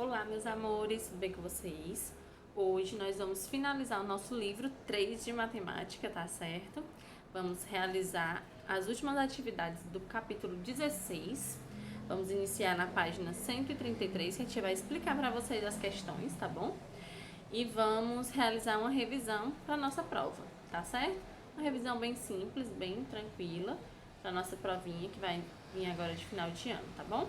Olá, meus amores, tudo bem com vocês? Hoje nós vamos finalizar o nosso livro 3 de matemática, tá certo? Vamos realizar as últimas atividades do capítulo 16. Vamos iniciar na página 133, que a gente vai explicar para vocês as questões, tá bom? E vamos realizar uma revisão para nossa prova, tá certo? Uma revisão bem simples, bem tranquila, para nossa provinha que vai vir agora de final de ano, tá bom?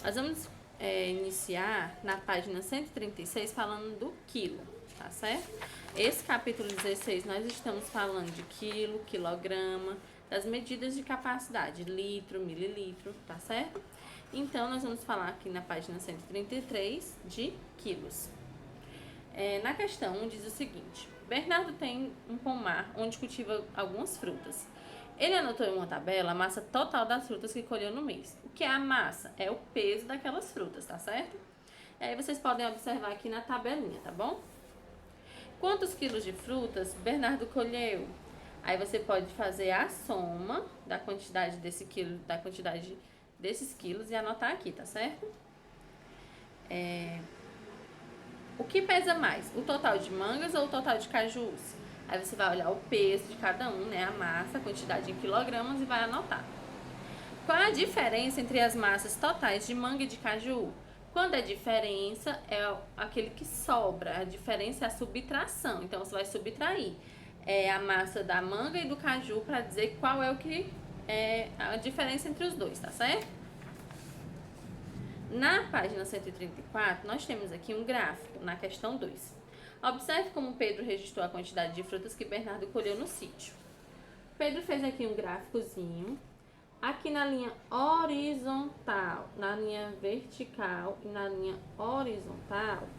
Nós vamos iniciar na página 136 falando do quilo, tá certo? Esse capítulo 16 nós estamos falando de quilo, quilograma, das medidas de capacidade, litro, mililitro, tá certo? Então, nós vamos falar aqui na página 133 de quilos. Na questão 1 diz o seguinte: Bernardo tem um pomar onde cultiva algumas frutas. Ele anotou em uma tabela a massa total das frutas que colheu no mês. O que é a massa? É o peso daquelas frutas, tá certo? E aí vocês podem observar aqui na tabelinha, tá bom? Quantos quilos de frutas Bernardo colheu? Aí você pode fazer a soma da quantidade desse quilo, da quantidade desses quilos e anotar aqui, tá certo? O que pesa mais? O total de mangas ou o total de cajus? Aí você vai olhar o peso de cada um, né? A massa, a quantidade em quilogramas e vai anotar. Qual a diferença entre as massas totais de manga e de caju? Quando a diferença é aquele que sobra, a diferença é a subtração. Então você vai subtrair a massa da manga e do caju para dizer qual é o que é a diferença entre os dois, tá certo? Na página 134, nós temos aqui um gráfico na questão 2. Observe como Pedro registrou a quantidade de frutas que Bernardo colheu no sítio. Pedro fez aqui um gráficozinho. Aqui na linha horizontal, na linha vertical e na linha horizontal,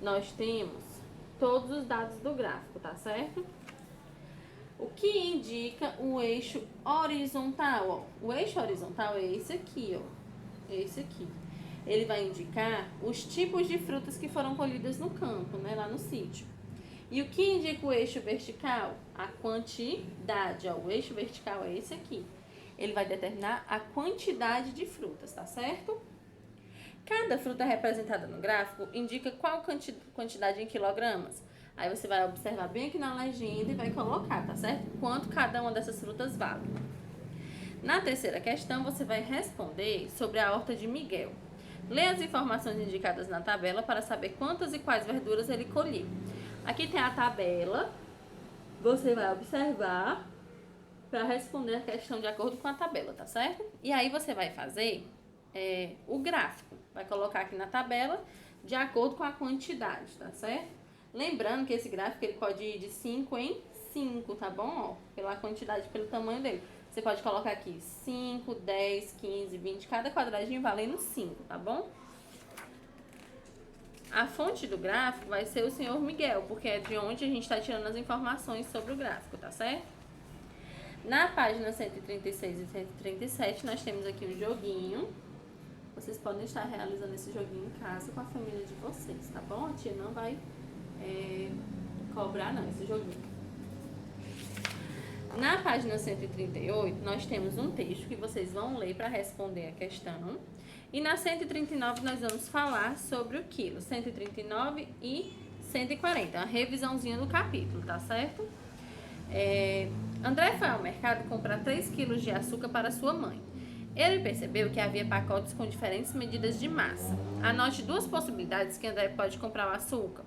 nós temos todos os dados do gráfico, tá certo? O que indica o eixo horizontal? Ó, o eixo horizontal é esse aqui, ó. Esse aqui. Ele vai indicar os tipos de frutas que foram colhidas no campo, né, lá no sítio. E o que indica o eixo vertical? A quantidade, ó, o eixo vertical é esse aqui. Ele vai determinar a quantidade de frutas, tá certo? Cada fruta representada no gráfico indica qual quantidade em quilogramas. Aí você vai observar bem aqui na legenda e vai colocar, tá certo? Quanto cada uma dessas frutas vale. Na terceira questão, você vai responder sobre a horta de Miguel. Lê as informações indicadas na tabela para saber quantas e quais verduras ele colheu. Aqui tem a tabela. Você vai observar para responder a questão de acordo com a tabela, tá certo? E aí você vai fazer o gráfico. Vai colocar aqui na tabela de acordo com a quantidade, tá certo? Lembrando que esse gráfico ele pode ir de 5 em 5, tá bom? Ó, pela quantidade, pelo tamanho dele. Você pode colocar aqui 5, 10, 15, 20, cada quadradinho valendo 5, tá bom? A fonte do gráfico vai ser o senhor Miguel, porque é de onde a gente está tirando as informações sobre o gráfico, tá certo? Na página 136 e 137, nós temos aqui um joguinho. Vocês podem estar realizando esse joguinho em casa com a família de vocês, tá bom? A tia não vai cobrar não esse joguinho. Na página 138, nós temos um texto que vocês vão ler para responder a questão. E na 139, nós vamos falar sobre o quilo. 139 e 140, uma revisãozinha do capítulo, tá certo? André foi ao mercado comprar 3 quilos de açúcar para sua mãe. Ele percebeu que havia pacotes com diferentes medidas de massa. Anote duas possibilidades que André pode comprar o açúcar.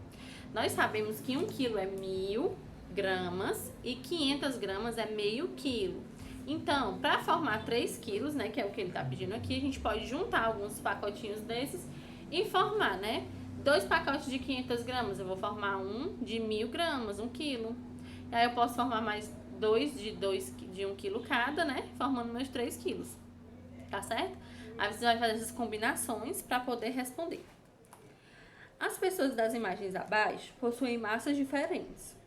Nós sabemos que 1 quilo é 1.000 gramas e 500 gramas é meio quilo. Então, para formar 3 quilos, né, que é o que ele está pedindo aqui, a gente pode juntar alguns pacotinhos desses e formar, né? 2 pacotes de 500 gramas, eu vou formar um de 1.000 gramas, 1 quilo. Aí eu posso formar mais 2 de 1 quilo cada, né? Formando meus 3 quilos. Tá certo? Aí você vai fazer essas combinações para poder responder. As pessoas das imagens abaixo possuem massas diferentes.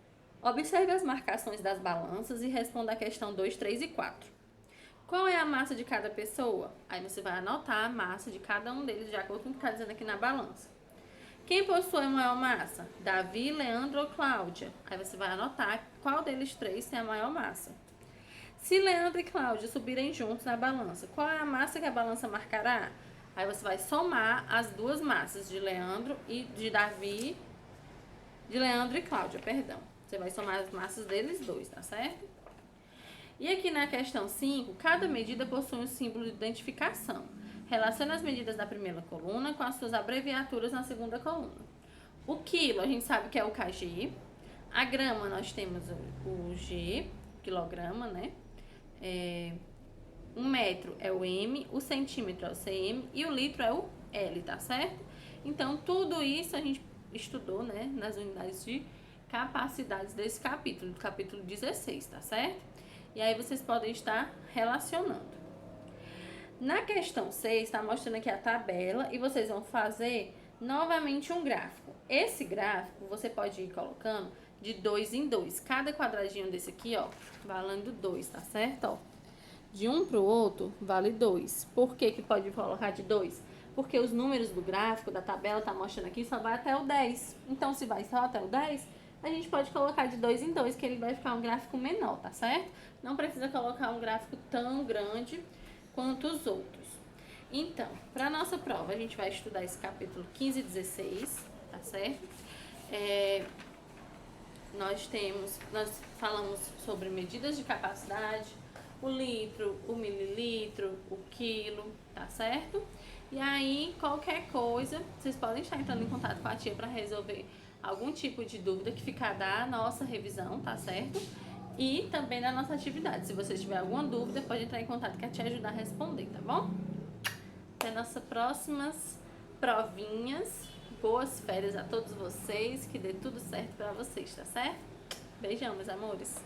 Observe as marcações das balanças e responda a questão 2, 3 e 4. Qual é a massa de cada pessoa? Aí você vai anotar a massa de cada um deles de acordo com o que está dizendo aqui na balança. Quem possui a maior massa? Davi, Leandro ou Cláudia? Aí você vai anotar qual deles três tem a maior massa. Se Leandro e Cláudia subirem juntos na balança, qual é a massa que a balança marcará? Aí você vai somar as duas massas de Leandro e de Davi, de Leandro e Cláudia, perdão. Você vai somar as massas deles dois, tá certo? E aqui na questão 5, cada medida possui um símbolo de identificação. Relacione as medidas da primeira coluna com as suas abreviaturas na segunda coluna. O quilo, a gente sabe que é o kg. A grama, nós temos o G, quilograma, né? Um metro é o M, o centímetro é o cm e o litro é o L, tá certo? Então, tudo isso a gente estudou, né, nas unidades de capacidades desse capítulo, do capítulo 16, tá certo? E aí vocês podem estar relacionando. Na questão 6, está mostrando aqui a tabela e vocês vão fazer novamente um gráfico. Esse gráfico você pode ir colocando de 2 em 2. Cada quadradinho desse aqui, ó, valendo 2, tá certo? Ó, de um para o outro vale 2. Por que que pode colocar de 2? Porque os números do gráfico, da tabela, tá mostrando aqui, só vai até o 10. Então, se vai só até o 10, a gente pode colocar de 2 em 2, que ele vai ficar um gráfico menor, tá certo? Não precisa colocar um gráfico tão grande quanto os outros. Então, para nossa prova, a gente vai estudar esse capítulo 15 e 16, tá certo? Nós falamos sobre medidas de capacidade, o litro, o mililitro, o quilo, tá certo? E aí, qualquer coisa, vocês podem estar entrando em contato com a tia para resolver algum tipo de dúvida que ficar da nossa revisão, tá certo? E também da nossa atividade. Se você tiver alguma dúvida, pode entrar em contato que a tia ajudar a responder, tá bom? Até nossas próximas provinhas. Boas férias a todos vocês, que dê tudo certo para vocês, tá certo? Beijão, meus amores.